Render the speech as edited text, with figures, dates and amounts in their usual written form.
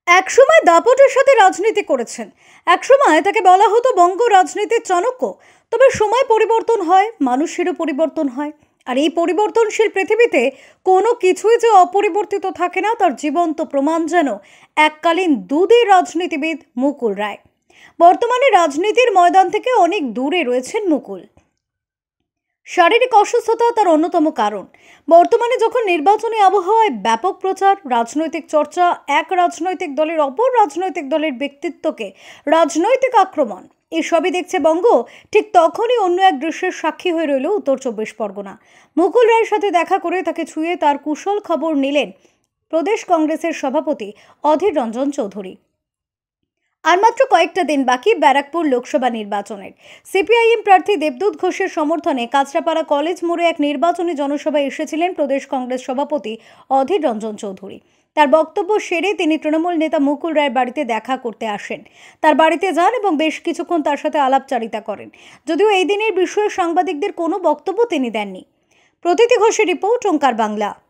একসময় দাপটের সাথে রাজনীতি করেছেন। একসময় তাকে বলা হতো বঙ্গ রাজনীতির চাণক্য। তবে সময় পরিবর্তন হয়, মানুষেরও পরিবর্তন হয়। আর এই পরিবর্তনশীল পৃথিবীতে কোনো কিছুই যে অপরিবর্তিত থাকে না, তার জীবন্ত প্রমাণ যেন এককালীন দুধের রাজনীতিবিদ মুকুল রায়। বর্তমানে রাজনীতির ময়দান থেকে অনেক দূরে রয়েছেন মুকুল। শারীরিক অসুস্থতা তার অন্যতম কারণ। বর্তমানে যখন নির্বাচনী আবহাওয়ায় ব্যাপক প্রচার, রাজনৈতিক চর্চা, এক রাজনৈতিক দলের অপর রাজনৈতিক দলের ব্যক্তিত্বকে রাজনৈতিক আক্রমণ, এসবই দেখছে বঙ্গ, ঠিক তখনই অন্য এক দৃশ্যের সাক্ষী হয়ে রইল উত্তর 24 পরগনা। মুকুল রায়ের সাথে দেখা করে তাকে ছুঁয়ে তার কুশল খবর নিলেন প্রদেশ কংগ্রেসের সভাপতি অধীর রঞ্জন চৌধুরী। আর মাত্র কয়েকটা দিন বাকি ব্যারাকপুর লোকসভা নির্বাচনের। সিপিআইএম প্রার্থী দেবদূত ঘোষের সমর্থনে কাঁচরাপাড়া কলেজ মোড়ে এক নির্বাচনী জনসভায় এসেছিলেন প্রদেশ কংগ্রেস সভাপতি অধীর রঞ্জন চৌধুরী। তার বক্তব্য সেরে তিনি তৃণমূল নেতা মুকুল রায়ের বাড়িতে দেখা করতে আসেন। তার বাড়িতে যান এবং বেশ কিছুক্ষণ তার সাথে আলাপচারিতা করেন। যদিও এই দিনের বিষয়ে সাংবাদিকদের কোনো বক্তব্য তিনি দেননি। প্রতীতি ঘোষের রিপোর্ট, ওঙ্কার বাংলা।